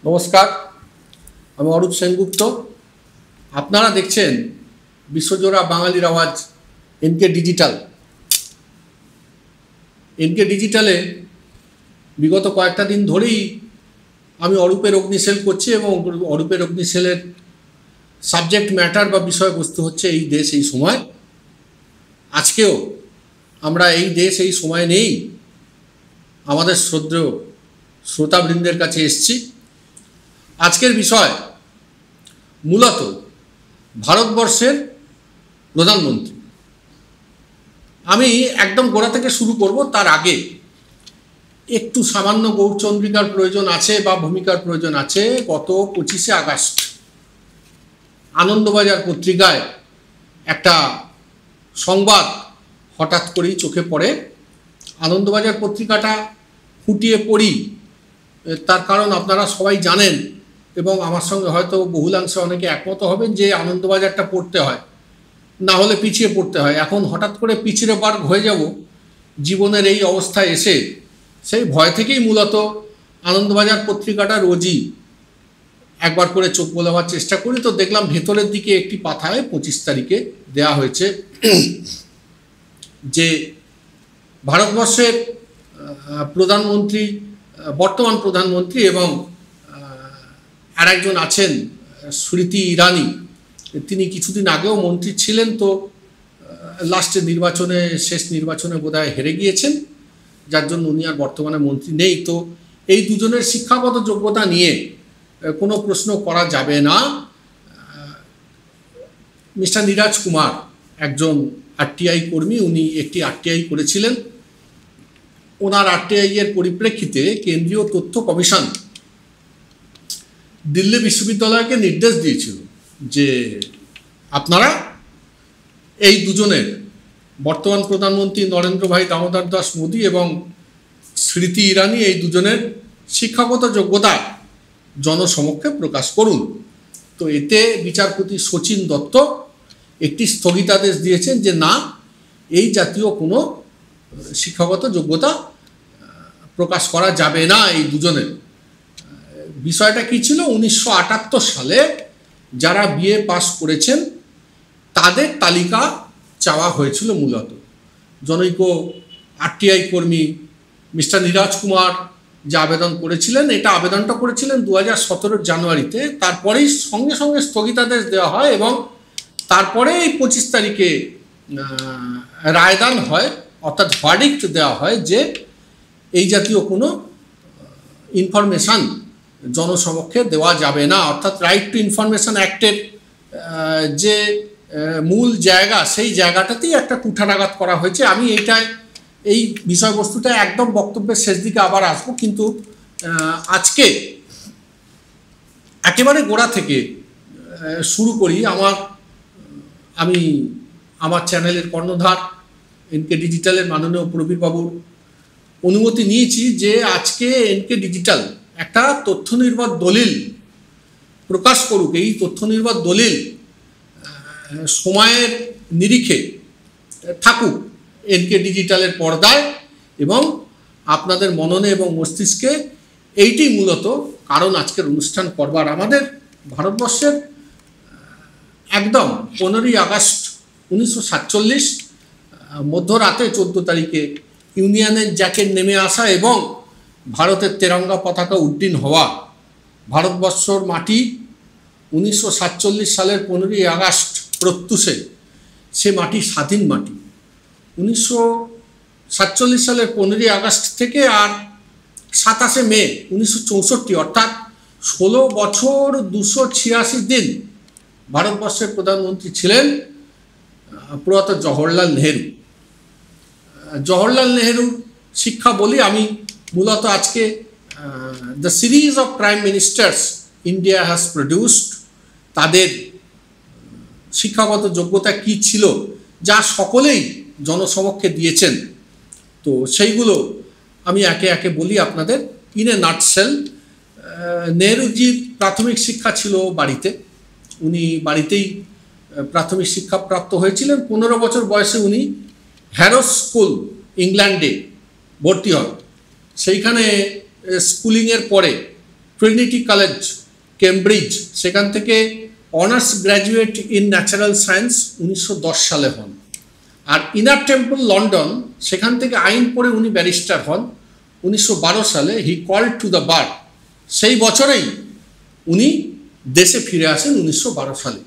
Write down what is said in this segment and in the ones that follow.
নমস্কার, আমি অরূপ সেনগুপ্ত। আপনারা দেখছেন বিশ্বজোড়া বাঙালির আওয়াজ এনকে ডিজিটাল। এনকে ডিজিটালে বিগত কয়েকটা দিন ধরেই আমি অরূপের অগ্নিশেল করছি এবং অরূপের অগ্নিশেলের সাবজেক্ট ম্যাটার বা বিষয়বস্তু হচ্ছে এই দেশ এই সময়। আজকেও আমরা এই দেশ এই সময় নেই আমাদের শ্রদ্ধেয় শ্রোতাবৃন্দের কাছে এসেছি। আজকের বিষয় মূলত ভারতবর্ষের প্রধানমন্ত্রী। আমি একদম গোড়া থেকে শুরু করব। তার আগে একটু সামান্য গৌরচন্দ্রিকার প্রয়োজন আছে বা ভূমিকার প্রয়োজন আছে। গত 25শে আগস্ট আনন্দবাজার পত্রিকায় একটা সংবাদ হঠাৎ করেই চোখে পড়ে। আনন্দবাজার পত্রিকাটা ফুটিয়ে পড়ি, তার কারণ আপনারা সবাই জানেন এবং আমার সঙ্গে হয়তো বহুলাংশে অনেকে একমত হবেন যে আনন্দবাজারটা পড়তে হয়, না হলে পিছিয়ে পড়তে হয়। এখন হঠাৎ করে পিছিয়ে বার্গ হয়ে যাব জীবনের এই অবস্থায় এসে, সেই ভয় থেকেই মূলত আনন্দবাজার পত্রিকাটা রোজই একবার করে চোখ বোলাবার চেষ্টা করি। তো দেখলাম ভেতরের দিকে একটি পাতায় 25 তারিখে দেয়া হয়েছে যে ভারতবর্ষের প্রধানমন্ত্রী, বর্তমান প্রধানমন্ত্রী এবং আর একজন আছেন স্মৃতি ইরানি, তিনি কিছুদিন আগেও মন্ত্রী ছিলেন, তো লাস্টের নির্বাচনে, শেষ নির্বাচনে বোধহয় হেরে গিয়েছেন, যার জন্য উনি আর বর্তমানে মন্ত্রী নেই। তো এই দুজনের শিক্ষাগত যোগ্যতা নিয়ে কোনো প্রশ্ন করা যাবে না। মিস্টার নীরাজ কুমার একজন আরটিআই কর্মী, উনি একটি আরটিআই করেছিলেন। ওনার আরটিআই এর পরিপ্রেক্ষিতে কেন্দ্রীয় তথ্য কমিশন দিল্লি বিশ্ববিদ্যালয়কে নির্দেশ দিয়েছিল যে আপনারা এই দুজনের, বর্তমান প্রধানমন্ত্রী নরেন্দ্র ভাই দামোদর দাস মোদী এবং স্মৃতি ইরানি, এই দুজনের শিক্ষাগত যোগ্যতা জনসমক্ষে প্রকাশ করুন। তো এতে বিচারপতি শচীন দত্ত একটি স্থগিতাদেশ দিয়েছেন যে না, এই জাতীয় কোনো শিক্ষাগত যোগ্যতা প্রকাশ করা যাবে না এই দুজনের। বিষয়টা কি ছিল, 1978 সালে যারা বিএ পাস করেছেন তাদের তালিকা চাওয়া হয়েছিল। মূলত জনৈক আরটিআই কর্মী মিস্টার নীরাজ কুমার যে আবেদন করেছিলেন, এটা আবেদনটা করেছিলেন 2017 জানুয়ারিতে। তারপরেই সঙ্গে সঙ্গে স্থগিতাদেশ দেওয়া হয় এবং তারপরে এই 25 তারিখে রায়দান হয়, অর্থাৎ ভার্ডিক্ট দেওয়া হয় যে এই জাতীয় কোনো ইনফরমেশান জনসমক্ষে দেওয়া যাবে না। অর্থাৎ রাইট টু ইনফরমেশন অ্যাক্টের যে মূল জায়গা, সেই জায়গাটাতেই একটা কুঠারাঘাত করা হয়েছে। আমি এই বিষয়বস্তুটা একদম বক্তব্যের শেষ দিকে আবার আসবো, কিন্তু আজকে একেবারে গোড়া থেকে শুরু করি। আমি আমার চ্যানেলের কর্ণধার এনকে ডিজিটালের মাননীয় প্রবীরবাবুর অনুমতি নিয়েছি যে আজকে এনকে ডিজিটাল একটা তথ্য নির্ভর দলিল প্রকাশ করুক। এই তথ্য নির্ভর দলিল সময়ের নিরিখে থাকুক এনকে ডিজিটালের পর্দায় এবং আপনাদের মননে এবং মস্তিষ্কে। এইটি মূলত কারণ আজকের অনুষ্ঠান করবার। আমাদের ভারতবর্ষের একদম 15ই আগস্ট 1947 মধ্যরাতে 14 তারিখে ইউনিয়নের জ্যাকেট নেমে আসা এবং ভারতের তেরঙ্গা পতাকা উড্ডীন হওয়া। ভারতবর্ষর মাটি 1947 সালের 15ই আগস্ট প্রত্যুষে সে মাটি স্বাধীন মাটি। 1947 সালের 15ই আগস্ট থেকে আর 27শে মে 1964, অর্থাৎ 16 বছর 286 দিন ভারতবর্ষের প্রধানমন্ত্রী ছিলেন প্রয়াত জওহরলাল নেহেরু। জওহরলাল নেহেরুর শিক্ষা বলি আমি মূলত আজকে the series of prime ministers India has produced, তাদের শিক্ষাগত যোগ্যতা কি ছিল যা সকলেই জনসমক্ষে দিয়েছেন। তো সেইগুলো আমি একে একে বলি আপনাদের। ইন এ নাটসেল, নেহরুজির প্রাথমিক শিক্ষা ছিল বাড়িতে। উনি বাড়িতেই প্রাথমিক শিক্ষা প্রাপ্ত হয়েছিলেন। 15 বছর বয়সে উনি হ্যারো স্কুল ইংল্যান্ডে ভর্তি হন। সেইখানে স্কুলিংয়ের পরে ট্রিনিটি কলেজ কেমব্রিজ, সেখান থেকে honours graduate in natural science 1910 সালে হন। আর ইনার টেম্পল লন্ডন, সেখান থেকে আইন পড়ে উনি ব্যারিস্টার হন 1912 সালে। হি কল্ড টু দ্য বার, সেই বছরেই উনি দেশে ফিরে আসেন 1912 সালে।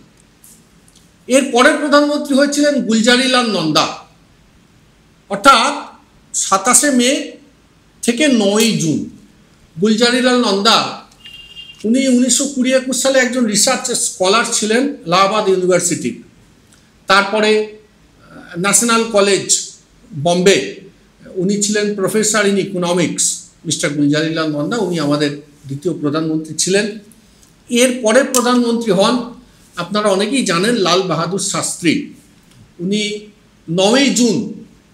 এর পরের প্রধানমন্ত্রী হয়েছিলেন গুলজারিলাল নন্দা, অর্থাৎ 27শে মে থেকে 9ই জুন। গুলজারিলাল নন্দা উনি 1920-21 সালে একজন রিসার্চ স্কলার ছিলেন এলাহাবাদ ইউনিভার্সিটি। তারপরে ন্যাশনাল কলেজ বম্বে উনি ছিলেন professor in economics. Mister Gulzarilal Nanda উনি আমাদের দ্বিতীয় প্রধানমন্ত্রী ছিলেন। এর পরে প্রধানমন্ত্রী হন, আপনারা অনেকেই জানেন, লাল বাহাদুর শাস্ত্রী। উনি 9ই জুন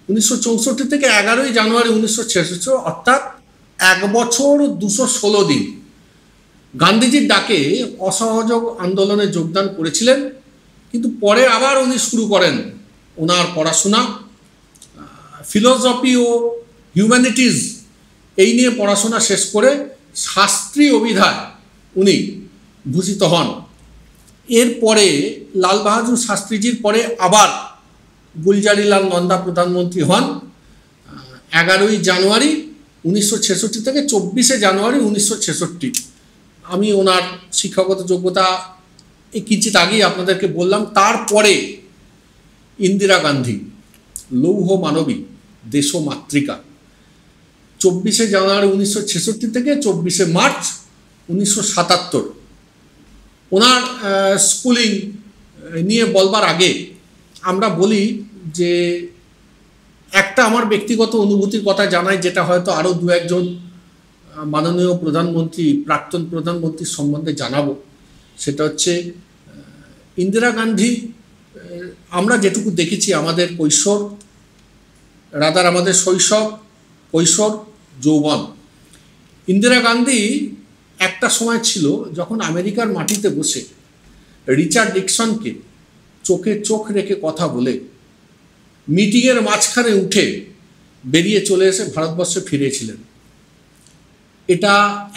1964 থেকে 11ই জানুয়ারি 1966, অর্থাৎ 1 বছর 216 দিন গান্ধীজির ডাকে অসহযোগ আন্দোলনে যোগদান করেছিলেন। কিন্তু পরে আবার উনি শুরু করেন ওনার পড়াশোনা, ফিলোসফি ও হিউম্যানিটিজ এই নিয়ে পড়াশোনা শেষ করে শাস্ত্রী অভিধায় উনি ভূষিত হন। এরপরে লাল বাহাদুর শাস্ত্রীজির পরে আবার গুলজারিলাল নন্দা প্রধানমন্ত্রী হন 11ই জানুয়ারি 1966 থেকে 24শে জানুয়ারি 1966। আমি ওনার শিক্ষাগত যোগ্যতা কিঞ্চিত আগেই আপনাদেরকে বললাম। তারপরে ইন্দিরা গান্ধী, লৌহ মানবী, দেশমাতৃকা, 24শে জানুয়ারি 1966 থেকে 24শে মার্চ 1977। ওনার স্কুলিং নিয়ে বলবার আগে আমরা বলি যে একটা আমার ব্যক্তিগত অনুভূতির কথা জানাই, যেটা হয়তো আরও 2-1 জন মাননীয় প্রধানমন্ত্রী, প্রাক্তন প্রধানমন্ত্রীর সম্বন্ধে জানাবো। সেটা হচ্ছে ইন্দিরা গান্ধী, আমরা যেটুকু দেখেছি আমাদের কৈশোর, রাদার আমাদের শৈশব, কৈশোর, যৌবন, ইন্দিরা গান্ধী একটা সময় ছিল যখন আমেরিকার মাটিতে বসে রিচার্ড নিক্সনকে চোখে চোখ রেখে কথা বলে মিটিংয়ের মাঝখানে উঠে বেরিয়ে চলে এসে ভারতবর্ষে ফিরেছিলেন। এটা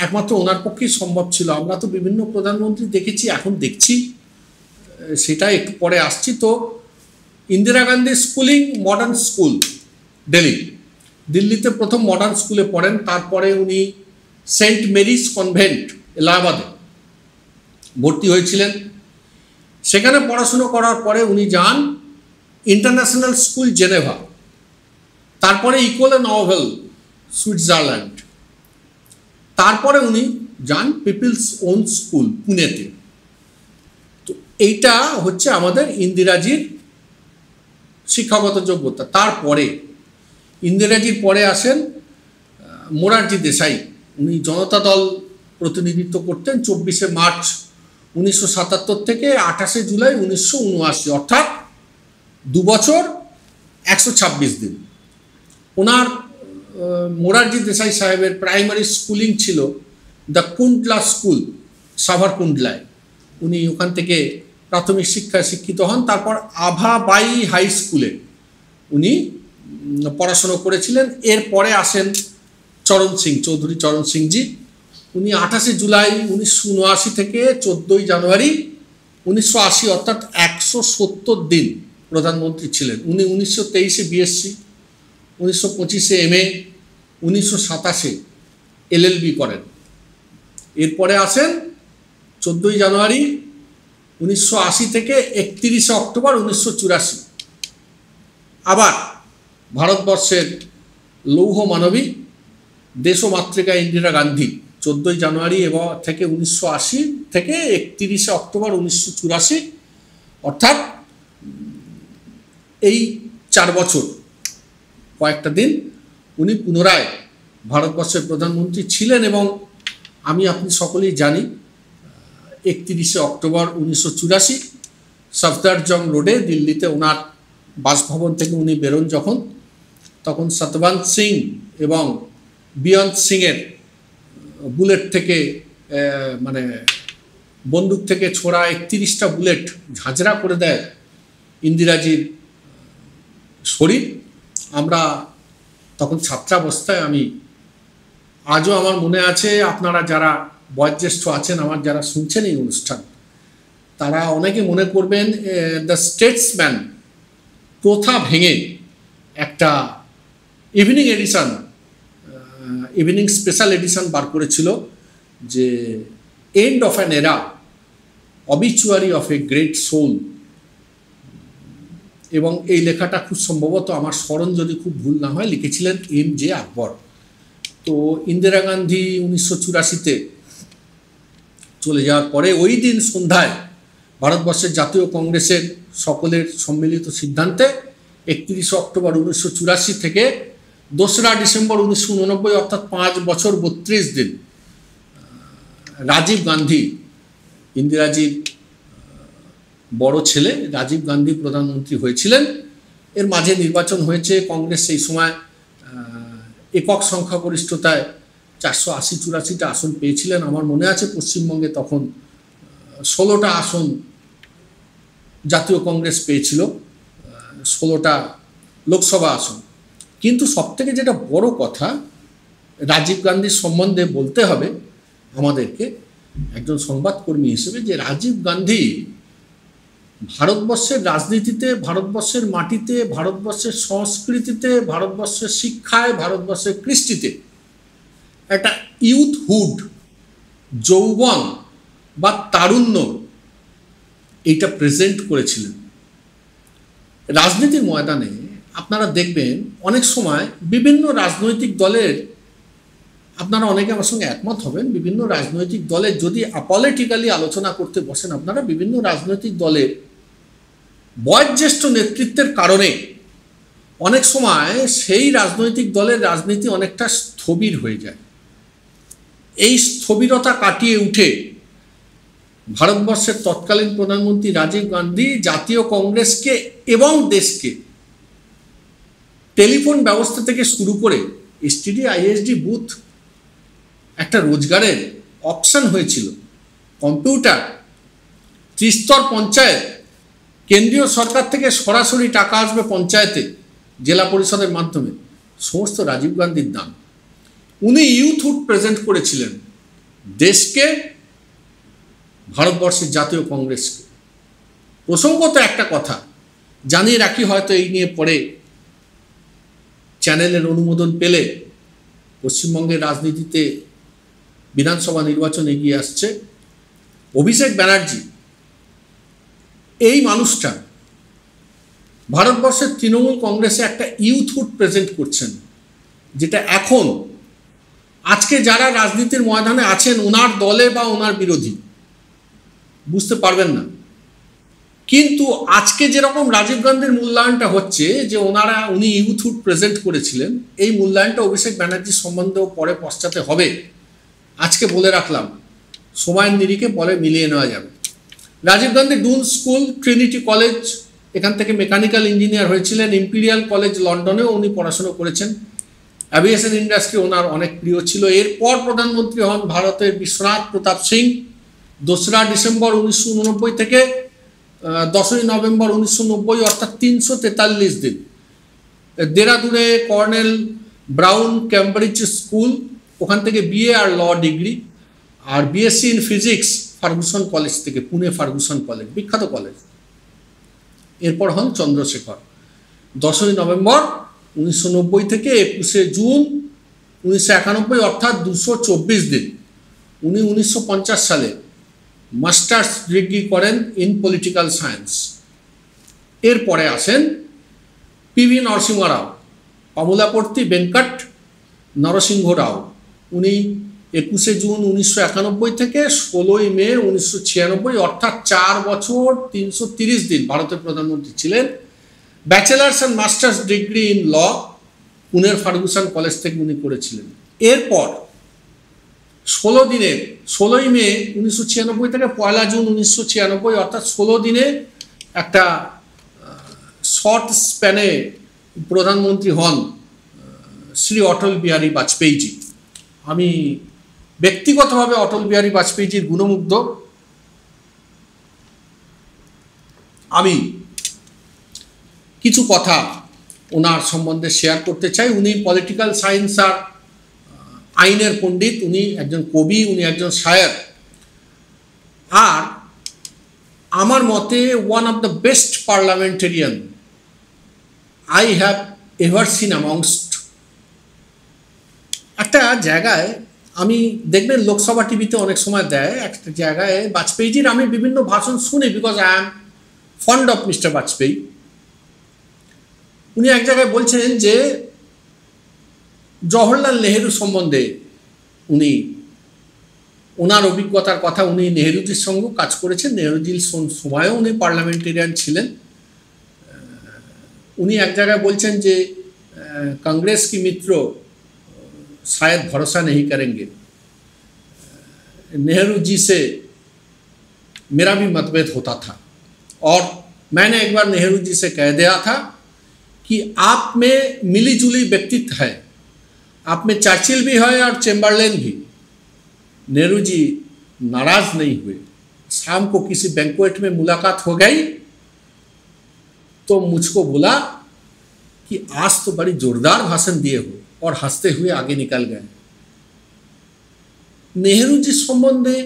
একমাত্র ওনার পক্ষেই সম্ভব ছিল। আমরা তো বিভিন্ন প্রধানমন্ত্রী দেখেছি, এখন দেখছি, সেটা একটু পরে আসছি। তো Indira Gandhi schooling modern school দিল্লিতে প্রথম মডার্ন স্কুলে পড়েন। তারপরে উনি সেন্ট মেরিজ কনভেন্ট এলাহাবাদে ভর্তি হয়েছিলেন। সেখানে পড়াশুনো করার পরে উনি যান ইন্টারন্যাশনাল স্কুল জেনেভা, তারপরে ইকোলে নভেল সুইজারল্যান্ড, তারপরে উনি যান পিপলস ওন স্কুল পুনেতে। তো এইটা হচ্ছে আমাদের ইন্দিরাজির শিক্ষাগত যোগ্যতা। তারপরে ইন্দিরাজির পরে আসেন মোরারজি দেশাই। উনি জনতা দল প্রতিনিধিত্ব করতেন 24শে মার্চ 1977 থেকে 28শে জুলাই 1979, অর্থাৎ 2 বছর 126 দিন। ওনার মোরারজি দেশাই সাহেবের প্রাইমারি স্কুলিং ছিল দ্য কুন্ডলা স্কুল, সাভারকুন্ডলায়। উনি ওখান থেকে প্রাথমিক শিক্ষায় শিক্ষিত হন। তারপর আভাবাই হাই স্কুলে উনি পড়াশুনো করেছিলেন। এরপরে আসেন চরণ সিং, চৌধুরী চরণ সিংজি। উনি 28শে জুলাই 1979 থেকে 14ই জানুয়ারি 1980, অর্থাৎ 170 দিন প্রধানমন্ত্রী ছিলেন। উনি 1923-এ বিএসসি, 1925-এ এমএ, 1927-এ এলএলবি করেন। এরপরে আসেন 14ই জানুয়ারি 1980 থেকে 31শে অক্টোবর 1984। আবার ভারতবর্ষের লৌহ মানবী, দেশমাতৃকা ইন্দিরা গান্ধী 14ই জানুয়ারি এবং থেকে 1980 থেকে 31শে অক্টোবর 1984, অর্থাৎ এই 4 বছর কয়েকটা দিন উনি পুনরায় ভারতবর্ষের প্রধানমন্ত্রী ছিলেন। এবং আপনি সকলেই জানি 31শে অক্টোবর 1984 সফদরজং রোডে দিল্লিতে ওনার বাসভবন থেকে উনি বেরোন যখন, তখন সতবন্ত সিং এবং বিয়ন্ত সিংয়ের বুলেট থেকে মানে বন্দুক থেকে ছোড়া 31টা বুলেট ঝাঁঝরা করে দেয় ইন্দিরাজির শরীর। আমরা তখন ছাত্রাবস্থায়, আমি আজও আমার মনে আছে, আপনারা যারা বয়োজ্যেষ্ঠ আছেন আমার যারা শুনছেন এই অনুষ্ঠান, তারা অনেকে মনে করবেন দ্য স্টেটসম্যান প্রথা ভেঙে একটা evening edition, evening special edition বার করেছিল যে end of an era, obituary of a great soul. এবং এই লেখাটা খুব সম্ভবত, আমার স্মরণ যদি খুব ভুল না হয়, লিখেছিলেন MJ আকবর। তো ইন্দিরা গান্ধী 1984-তে চলে যাওয়ার পরে ওই দিন সন্ধ্যায় ভারতবর্ষের জাতীয় কংগ্রেসের সকলের সম্মিলিত সিদ্ধান্তে 31 অক্টোবর 1984 থেকে 2রা ডিসেম্বর 1989, অর্থাৎ 5 বছর 32 দিন, রাজীব গান্ধী, ইন্দিরাজির বড় ছেলে রাজীব গান্ধী প্রধানমন্ত্রী হয়েছিলেন। এর মাঝে নির্বাচন হয়েছে, কংগ্রেস সেই সময় একক সংখ্যাগরিষ্ঠতায় 480-84টা আসন পেয়েছিলেন। আমার মনে আছে পশ্চিমবঙ্গে তখন 16টা আসন জাতীয় কংগ্রেস পেয়েছিল, 16টা লোকসভা আসন। কিন্তু সবথেকে যেটা বড় কথা রাজীব গান্ধীর সম্বন্ধে বলতে হবে আমাদেরকে একজন সংবাদকর্মী হিসেবে, যে রাজীব গান্ধী ভারতবর্ষের রাজনীতিতে, ভারতবর্ষের মাটিতে, ভারতবর্ষের সংস্কৃতিতে, ভারতবর্ষের শিক্ষায়, ভারতবর্ষের কৃষ্টিতে একটা ইউথহুড, যৌবন বা তারুণ্য এইটা প্রেজেন্ট করেছিলেন। রাজনীতির ময়দানে আপনারা দেখবেন অনেক সময় বিভিন্ন রাজনৈতিক দলের, আপনারা অনেকে আমার সঙ্গে একমত হবেন, বিভিন্ন রাজনৈতিক দলের যদি আপলিটিক্যালি আলোচনা করতে বসেন আপনারা, বিভিন্ন রাজনৈতিক দলের বয়োজ্যেষ্ঠ নেতৃত্বের কারণে অনেক সময় সেই রাজনৈতিক দলের রাজনীতি অনেকটা স্থবির হয়ে যায়। এই স্থবিরতা কাটিয়ে উঠে ভারতবর্ষের তৎকালীন প্রধানমন্ত্রী রাজীব গান্ধী জাতীয় কংগ্রেসকে এবং দেশকে টেলিফোন ব্যবস্থা থেকে শুরু করে STD ISD বুথ একটা রোজগারের অপশন হয়েছিল, কম্পিউটার, ত্রিস্তর পঞ্চায়েত, কেন্দ্রীয় সরকার থেকে সরাসরি টাকা আসবে পঞ্চায়েতে জেলা পরিষদের মাধ্যমে, সমস্ত রাজীব গান্ধীর দান। উনি ইউথহুড প্রেজেন্ট করেছিলেন দেশকে, ভারতবর্ষের জাতীয় কংগ্রেসকে। প্রসঙ্গত একটা কথা জানিয়ে রাখি, হয়তো এই নিয়ে পরে চ্যানেলের অনুমোদন পেলে, পশ্চিমবঙ্গের রাজনীতিতে বিধানসভা নির্বাচন এগিয়ে আসছে। অভিষেক ব্যানার্জি এই মানুষটা ভারতবর্ষের তৃণমূল কংগ্রেসে একটা ইউথহুড প্রেজেন্ট করছেন, যেটা এখন আজকে যারা রাজনীতির ময়দানে আছেন ওনার দলে বা ওনার বিরোধী বুঝতে পারবেন না। কিন্তু আজকে যেরকম রাজীব গান্ধীর মূল্যায়নটা হচ্ছে যে উনি ইউথহুড প্রেজেন্ট করেছিলেন, এই মূল্যায়নটা অভিষেক ব্যানার্জির সম্বন্ধেও পরে পশ্চাতে হবে। আজকে বলে রাখলাম, সময়ের নিরিখে পরে মিলিয়ে নেওয়া যাবে। Rajiv Gandhi Doon school, Trinity college, এখান থেকে মেকানিক্যাল ইঞ্জিনিয়ার হয়েছিলেন। ইম্পিরিয়াল কলেজ লন্ডনেও উনি পড়াশোনা করেছেন। অ্যাভিয়েশন ইন্ডাস্ট্রি ওনার অনেক প্রিয় ছিল। এরপর প্রধানমন্ত্রী হন ভারতের বিশ্বনাথ প্রতাপ সিং। 2রা ডিসেম্বর 1989 থেকে 10ই নভেম্বর 1990, অর্থাৎ 343 দিন। দেরাদুনে কর্নেল ব্রাউন ক্যামব্রিজ স্কুল, ওখান থেকে BA আর ল ডিগ্রি, আর BSc in physics Fergusson college থেকে, পুনে ফার্গুসন কলেজ, বিখ্যাত কলেজ। এরপর হন চন্দ্রশেখর। 10ই নভেম্বর 1990 থেকে 21শে জুন 1991, অর্থাৎ 224 দিন। উনি 1950 সালে মাস্টার্স ডিগ্রি করেন ইন পলিটিক্যাল সায়েন্স। এরপরে আসেন PV নরসিংহ রাও, অমলাপর্তি ভেঙ্কট নরসিংহ রাও। উনি 21শে জুন 1991 থেকে 16ই মে 1996, অর্থাৎ 4 বছর 330 দিন ভারতের প্রধানমন্ত্রী ছিলেন। Bachelors and masters degree in law পুনের ফার্গুসন কলেজ থেকে উনি করেছিলেন। এরপর 16ই মে 1996 থেকে 1 জুন 1996, অর্থাৎ 16 দিনে একটা শর্ট স্প্যানে প্রধানমন্ত্রী হন শ্রী অটল বিহারী বাজপেয়ীজি। আমি ব্যক্তিগতভাবে অটল বিহারী বাজপেয়ীজির গুণমুগ্ধ। আমি কিছু কথা ওনার সম্বন্ধে শেয়ার করতে চাই। উনি পলিটিক্যাল সায়েন্স আর আইনের পণ্ডিত, উনি একজন কবি, উনি একজন শায়ের, আর আমার মতে one of the best parliamentarian I have ever seen amongst. একটা জায়গায় আমি দেখবেন লোকসভা টিভিতে অনেক সময় দেয়, একটা জায়গায় বাজপেয়ীজির আমি বিভিন্ন ভাষণ শুনি, because I am fond of mister Vajpayee. উনি এক জায়গায় বলছেন যে জওহরলাল নেহেরু সম্বন্ধে উনি ওনার অভিজ্ঞতার কথা, উনি নেহেরুজির সঙ্গেও কাজ করেছেন, নেহেরুজির সময়ও উনি পার্লামেন্টেরিয়ান ছিলেন। উনি এক জায়গায় বলছেন যে कांग्रेस की मित्रों शायद भरोसा नहीं करेंगे, नेहरू जी से मेरा भी मतभेद होता था और मैंने एक बार नेहरू जी से कह दिया था कि आप में मिली जुली व्यक्तित्व है, आप में चर्चिल भी है और चैम्बरलेन भी। नेहरू जी नाराज नहीं हुए। शाम को किसी बैंक्वेट में मुलाकात हो गई तो मुझको बोला कि आज तो बड़ी जोरदार भाषण दिए हो, और हंसते हुए आगे निकल गए। नेहरू जी सम्बन्धे,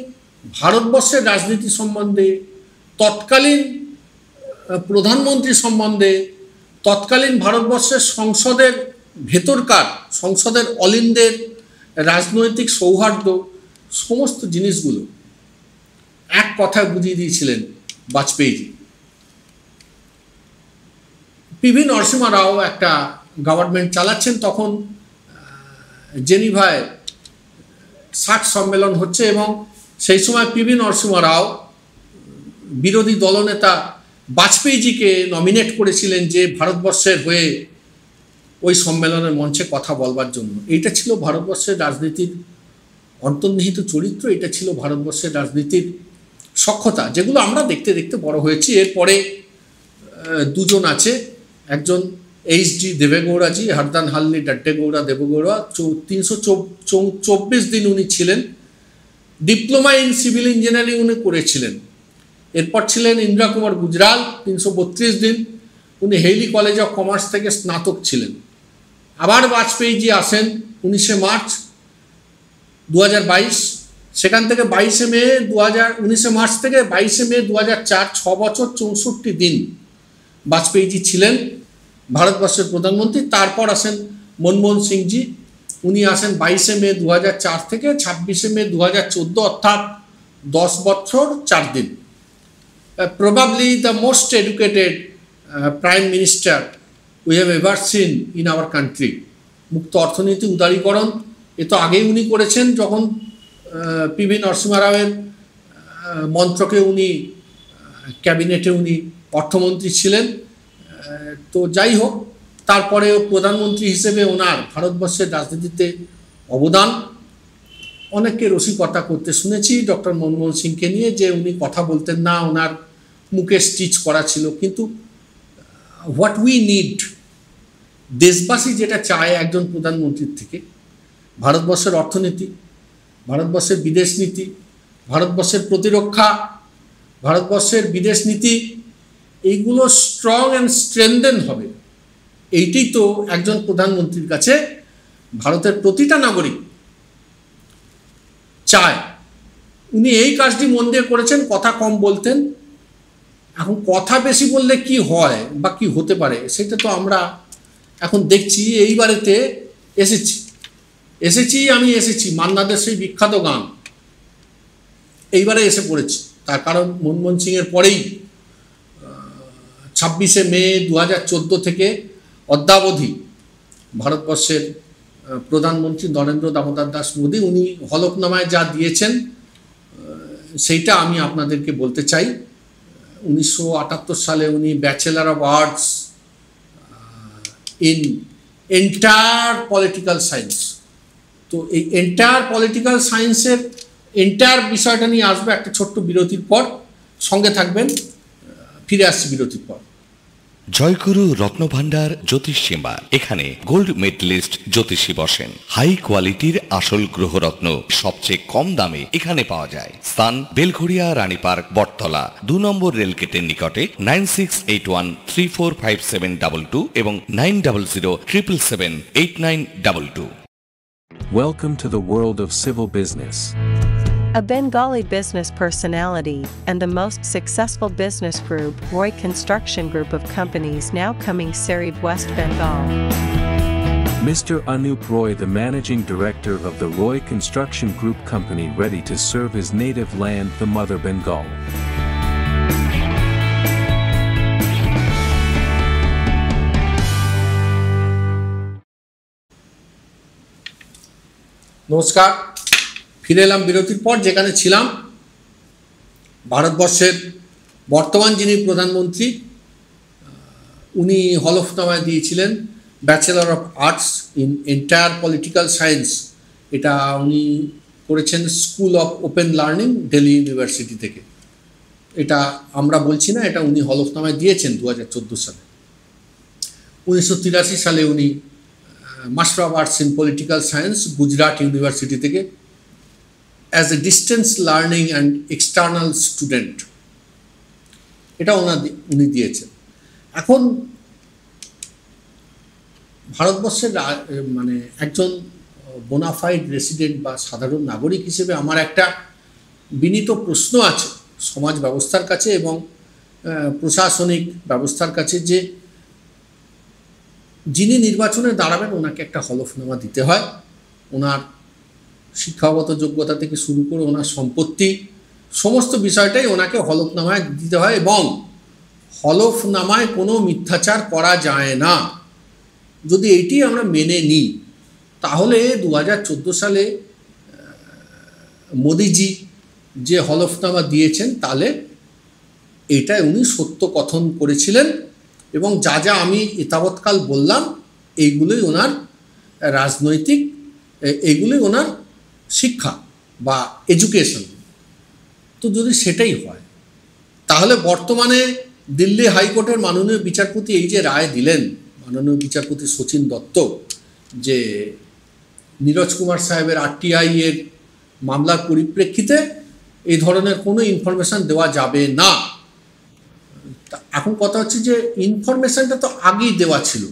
भारतवर्षेर राजनीति सम्बन्धे, तत्कालीन प्रधानमंत्री सम्बन्धे, तत्कालीन भारतवर्षेर संसदेर भेतरकार संसदेर अलिंदेर राजनैतिक सौहार्द समस्त जिनिसगुलो एक कथाय बुझिए दिएछिलेन बाजपेयीजी। पीवी नरसिम्हा राव एक गवर्नमेंट चालाচ্ছেন, তখন জেনিভায় সার্ক সম্মেলন হচ্ছে এবং সেই সময় পীবী নরসিংহ রাও বিরোধী দলনেতা বাজপেয়ীজিকে নমিনেট করেছিলেন যে ভারতবর্ষের হয়ে ওই সম্মেলনের মঞ্চে কথা বলবার জন্য। এটা ছিল ভারতবর্ষের রাজনীতির অন্তর্নিহিত চরিত্র, এটা ছিল ভারতবর্ষের রাজনীতির সক্ষতা, যেগুলো আমরা দেখতে দেখতে বড় হয়েছি। এরপরে দুজন আছে, একজন এইচ.ডি. দেবেগৌড়াজি, হরদান হাল্লি ডড্ডেগৌড়া দেবেগৌড়া, 324 দিন উনি ছিলেন। ডিপ্লোমা ইন সিভিল ইঞ্জিনিয়ারিং উনি করেছিলেন। এরপর ছিলেন ইন্দ্রা কুমার গুজরাল, 332 দিন, উনি হেইলি কলেজ অফ কমার্স থেকে স্নাতক ছিলেন। আবার বাজপেয়ীজি আসেন 19 মার্চ 2022, সেখান থেকে 22 মে 19 মার্চ থেকে 22 মে 2004, 6 বছর 64 দিন বাজপেয়ীজি ছিলেন ভারতবর্ষের প্রধানমন্ত্রী। তারপর আসেন মনমোহন সিংজি, উনি আসেন 22 মে 2004 থেকে 26 মে 2014, অর্থাৎ 10 বছর 4 দিন। Probably the most educated prime minister we have ever seen in our country. মুক্ত অর্থনীতি, উদারীকরণ, এ তো আগেই উনি করেছেন যখন পীবী নরসিংহ রাওয়ের মন্ত্রকে উনি ক্যাবিনেটে উনি অর্থমন্ত্রী ছিলেন। তো যাই হোক, তারপরেও প্রধানমন্ত্রী হিসেবে ওনার ভারতবর্ষের রাজনীতিতে অবদান। অনেককে রসিকতা করতে শুনেছি ডক্টর মনমোহন সিংকে নিয়ে যে উনি কথা বলতেন না, ওনার মুখে স্টিচ করা ছিল। কিন্তু হোয়াট উই নিড, দেশবাসী যেটা চায় একজন প্রধানমন্ত্রীর থেকে, ভারতবর্ষের অর্থনীতি, ভারতবর্ষের বিদেশ নীতি, ভারতবর্ষের প্রতিরক্ষা, ভারতবর্ষের বিদেশ নীতি, এইগুলো স্ট্রং অ্যান্ড স্ট্রেনদেন হবে। এইটাই তো একজন প্রধানমন্ত্রীর কাছে ভারতের প্রতিটা নাগরিক চায়। উনি এই কাজটি মন দিয়ে করেছেন, কথা কম বলতেন। এখন কথা বেশি বললে কি হয় বা কি হতে পারে সেটা তো আমরা এখন দেখছি। এইবারেতে আমি এসেছি মান্নাদের সেই বিখ্যাত গান এইবারে এসে পড়েছি। তার কারণ মনমোহন সিংয়ের পরেই 26 মে 2014 থেকে অদ্যাবধি ভারতবর্ষের প্রধানমন্ত্রী নরেন্দ্র দামোদর দাস মোদী, উনি হলফনামায় যা দিয়েছেন সেইটা আমি আপনাদেরকে বলতে চাই। 1978 সালে উনি bachelor of arts in entire political science, তো এই এন্টায়ার পলিটিক্যাল সায়েন্সের এন্টায়ার বিষয়টা নিয়ে আসবে একটা ছোট্ট বিরতির পর। সঙ্গে থাকবেন, ফিরে আসছি বিরতির পর। জয়গুরু রত্নভান্ডার জ্যোতিষ সীমা, এখানে গোল্ড মেডেলিস্ট জ্যোতিষী বসেন। হাই কোয়ালিটির আসল গ্রহরত্ন সবচেয়ে কম দামে এখানে পাওয়া যায়। স্থান বেলঘড়িয়া, রানী পার্ক, বটতলা, 2 নম্বর রেলগেটের নিকটে। 9681345722 এবং 9007778922। Welcome to the world of civil business. A Bengali business personality and the most successful business group, Roy Construction Group of companies, now coming Sarib, West Bengal. Mr. Anup Roy, the managing director of the Roy Construction Group company, ready to serve his native land, the mother Bengal. নমস্কার, ফিরে এলাম বিরতির পর, যেখানে ছিলাম ভারতবর্ষের বর্তমান যিনি প্রধানমন্ত্রী, উনি হলফনামায় দিয়েছিলেন bachelor of arts in entire political science. এটা উনি করেছেন school of open learning, Delhi university থেকে। এটা আমরা বলছি না, এটা উনি হলফনামায় দিয়েছেন 2014 সালে। 1983 সালে উনি master of arts in political science, Gujarat university থেকে, as a distance learning and external student, এটা উনি দিয়েছেন। এখন ভারতবর্ষের মানে একজন বোনাফাইড রেসিডেন্ট বা সাধারণ নাগরিক হিসেবে আমার একটা বিনীত প্রশ্ন আছে সমাজ ব্যবস্থার কাছে এবং প্রশাসনিক ব্যবস্থার কাছে, যে যিনি নির্বাচনে দাঁড়াবেন ওনাকে একটা হলফনামা দিতে হয়। ওনার শিক্ষাগত যোগ্যতা থেকে শুরু করে ওনার সম্পত্তি, সমস্ত বিষয়টাই ওনাকে হলফনামায় দিতে হয় এবং হলফনামায় কোনো মিথ্যাচার করা যায় না। যদি এইটি আমরা মেনে নিই, তাহলে 2014 সালে মোদিজি যে হলফনামা দিয়েছেন, তাহলে এটাই উনি সত্য কথন করেছিলেন এবং যা যা আমি এতাবৎকাল বললাম এইগুলোই ওনার রাজনৈতিক, এইগুলোই ওনার শিক্ষা বা এডুকেশন। তো যদি সেটাই হয়, তাহলে বর্তমানে দিল্লি হাইকোর্টের মাননীয় বিচারপতি এই যে রায় দিলেন, মাননীয় বিচারপতি শচীন দত্ত, যে নীরজ কুমার সাহেবের RTI এর মামলার পরিপ্রেক্ষিতে এই ধরনের কোনো ইনফরমেশান দেওয়া যাবে না। এখন কথা হচ্ছে যে ইনফরমেশানটা তো আগেই দেওয়া ছিল,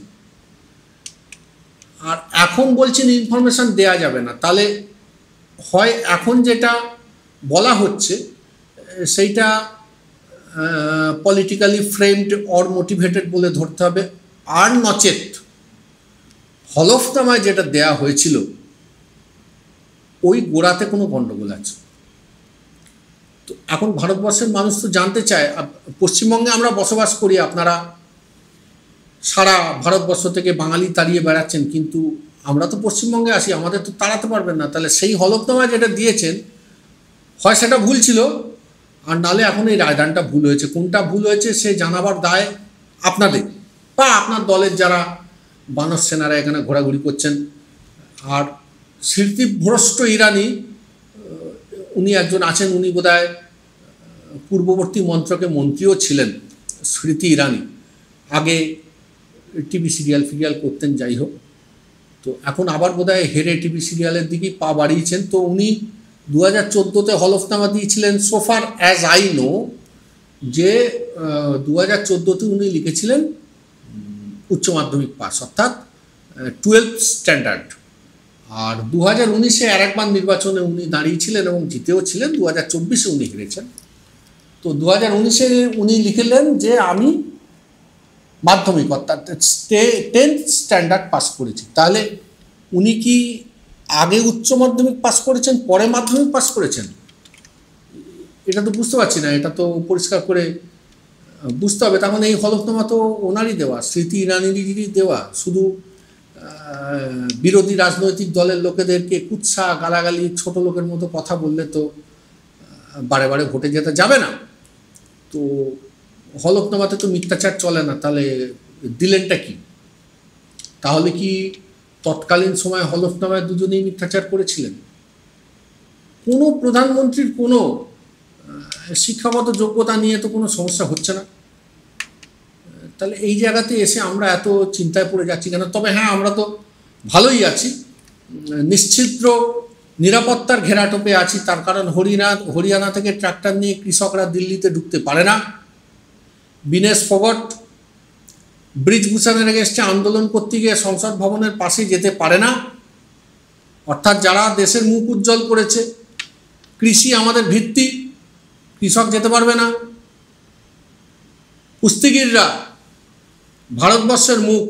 আর এখন বলছেন ইনফরমেশান দেওয়া যাবে না। তাহলে হয় এখন যেটা বলা হচ্ছে সেইটা পলিটিক্যালি ফ্রেমড অর মোটিভেটেড বলে ধরতে হবে, আর নচেত হলফনামায় যেটা দেয়া হয়েছিল ওই গোড়াতে কোনো গণ্ডগোল আছে। তো এখন ভারতবর্ষের মানুষ তো জানতে চায়, পশ্চিমবঙ্গে আমরা বসবাস করি, আপনারা সারা ভারতবর্ষ থেকে বাঙালি তাড়িয়ে বেড়াচ্ছেন, কিন্তু আমরা তো পশ্চিমবঙ্গে আসি, আমাদের তো তাড়াতে পারবেন না। তাহলে সেই হলফনামায় যেটা দিয়েছেন হয় সেটা ভুল ছিল, আর নালে এখন এই রায়দানটা ভুল হয়েছে। কোনটা ভুল হয়েছে সে জানাবার দায় আপনাদের বা আপনার দলের যারা বানর সেনারা এখানে ঘোরাঘুরি করছেন। আর স্মৃতিভ্রষ্ট ইরানি উনি একজন আছেন, উনি বোধহয় পূর্ববর্তী মন্ত্রকে মন্ত্রীও ছিলেন, স্মৃতি ইরানি, আগে টিভি সিরিয়াল করতেন, যাই হোক। তো এখন আবার বোধহয় হেরে টিভি সিরিয়ালের দিকেই পা বাড়িয়েছেন। তো উনি 2014-তে হলফনামা দিয়েছিলেন, সোফার অ্যাজ আই নো, যে 2014-তে উনি লিখেছিলেন উচ্চ মাধ্যমিক পাস, অর্থাৎ 12th স্ট্যান্ডার্ড। আর 2019-এ আর একবার নির্বাচনে উনি দাঁড়িয়েছিলেন এবং জিতেও ছিলেন, 2024-এ উনি হেরেছেন। তো 2019-এ উনি লিখলেন যে আমি মাধ্যমিক অর্থাৎ 10th স্ট্যান্ডার্ড পাস করেছি। তাহলে উনি কি আগে উচ্চ মাধ্যমিক পাস করেছেন, পরে মাধ্যমিক পাস করেছেন? এটা তো বুঝতে পারছি না, এটা তো পরিষ্কার করে বুঝতে হবে। তার মানে এই হলফনামা তো ওনারই দেওয়া, স্মৃতি ইরানিরই দেওয়া। শুধু বিরোধী রাজনৈতিক দলের লোকেদেরকে কুৎসা গালাগালি ছোট লোকের মতো কথা বললে তো বারে বারে ভোটে যেতে যাবে না। তো হলফনামাতে তো মিথ্যাচার চলে না, তাহলে দিলেনটা কি? তাহলে কি তৎকালীন সময় হলফনামায় দুজনেই মিথ্যাচার করেছিলেন? কোনো প্রধানমন্ত্রীর কোনো শিক্ষাগত যোগ্যতা নিয়ে তো কোনো সমস্যা হচ্ছে না, তাহলে এই জায়গাতে এসে আমরা এত চিন্তায় পড়ে যাচ্ছি কেন? তবে হ্যাঁ, আমরা তো ভালোই আছি, নিশ্চিদ্র নিরাপত্তার ঘেরাটোপে আছি। তার কারণ হরিয়ানা থেকে ট্রাক্টর নিয়ে কৃষকরা দিল্লিতে ঢুকতে পারে না। বিনেশ ফোগট ব্রিজভূষণের এগেনস্টে আন্দোলন করতে গিয়ে সংসদ ভবনের পাশে যেতে পারে না। অর্থাৎ যারা দেশের মুখ উজ্জ্বল করেছে, কৃষি আমাদের ভিত্তি, কৃষক যেতে পারবে না। কুস্তিগিররা ভারতবর্ষের মুখ,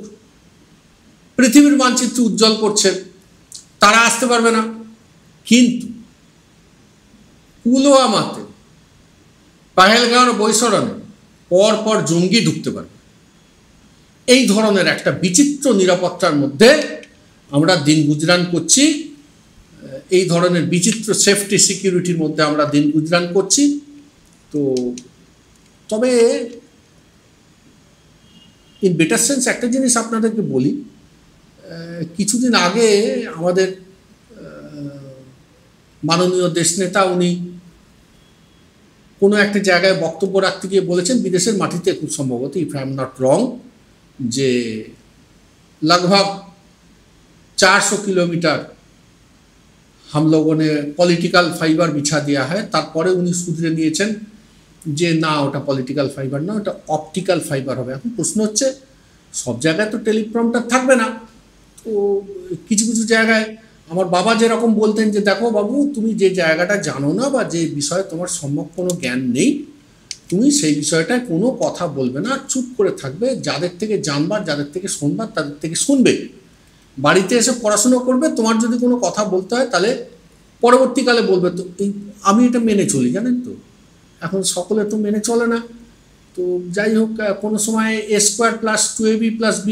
পৃথিবীর মানচিত্র উজ্জ্বল করছেন, তারা আসতে পারবে না। কিন্তু পুলওয়ামাতে, পাহেলগাঁওর বৈশরণে পর জঙ্গি ঢুকতে পারবে। এই ধরনের একটা বিচিত্র নিরাপত্তার মধ্যে আমরা দিন গুজরান করছি, এই ধরনের বিচিত্র সেফটি সিকিউরিটির মধ্যে আমরা দিন গুজরান করছি। তো তবে ইন বেটার সেন্স একটা জিনিস আপনাদেরকে বলি, কিছুদিন আগে আমাদের মাননীয় দেশনেতা উনি কোনো একটা জায়গায় বক্তব্য রাখতে গিয়ে বলেছেন, বিদেশের মাটিতে খুব সম্ভবত, if I am not wrong, যে लगभग 400 किलोमीटर हम लोगों ने पॉलिटिकल फाइबर बिछा दिया है। তারপরে উনি শুধরে নিয়েছেন যে না, ওটা পলিটিক্যাল ফাইবার না, ওটা অপটিক্যাল ফাইবার হবে। এখন প্রশ্ন হচ্ছে, সব জায়গায় তো টেলিপ্রম্পটার থাকবে না। তো কিছু কিছু জায়গায় আমার বাবা যেরকম বলতেন যে দেখো বাবু, তুমি যে জায়গাটা জানো না বা যে বিষয়ে তোমার সম্যক কোনো জ্ঞান নেই, তুমি সেই বিষয়টায় কোনো কথা বলবে না, চুপ করে থাকবে। যাদের থেকে জানবার, যাদের থেকে শুনবার, তাদের থেকে শুনবে। বাড়িতে এসে পড়াশুনো করবে, তোমার যদি কোনো কথা বলতে হয় তাহলে পরবর্তীকালে বলবে। তো আমি এটা মেনে চলি, জানেন তো। এখন সকলে তো মেনে চলে না। তো যাই হোক, কোনো সময় a² + 2ab + b²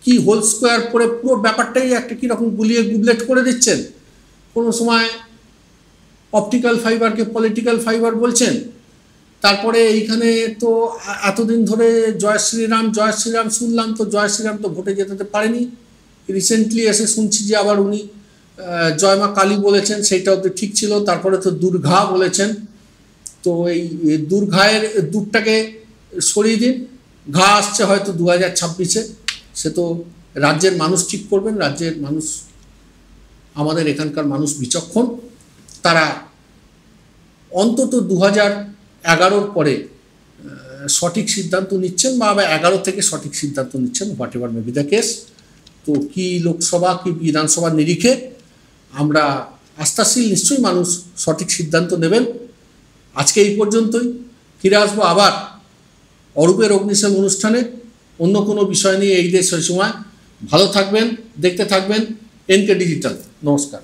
কি হোল স্কোয়ার করে পুরো ব্যাপারটাই একটা কীরকম গুলিয়ে গুবলেট করে দিচ্ছেন। কোনো সময় অপটিক্যাল ফাইবারকে পলিটিক্যাল ফাইবার বলছেন। তারপরে এইখানে তো এতদিন ধরে জয় শ্রীরাম শুনলাম, তো জয় শ্রীরাম তো ভোটে যেতে পারেনি। রিসেন্টলি এসে শুনছি যে আবার উনি জয় মা কালী বলেছেন, সেইটাও তো ঠিক ছিল। তারপরে তো দুর্গা বলেছেন। তো এই দুর্গায়ের দূরটাকে সরিয়ে দিন, ঘা আসছে হয়তো 2026-এ। সে তো রাজ্যের মানুষ ঠিক করবেন। রাজ্যের মানুষ, আমাদের এখানকার মানুষ বিচক্ষণ, তারা অন্তত 2011-র পরে সঠিক সিদ্ধান্ত নিচ্ছেন, বা 11 থেকে সঠিক সিদ্ধান্ত নিচ্ছেন, what ever may be the case. তো কি লোকসভা কি বিধানসভার নিরিখে আমরা আস্থাশীল, নিশ্চয়ই মানুষ সঠিক সিদ্ধান্ত নেবেন। আজকে এই পর্যন্তই, ফিরে আসবো আবার অরূপের অগ্নিশাল অনুষ্ঠানে অন্য কোনো বিষয় নিয়ে। এই দেশ সেই সময় ভালো থাকবেন, দেখতে থাকবেন NK ডিজিটাল। নমস্কার।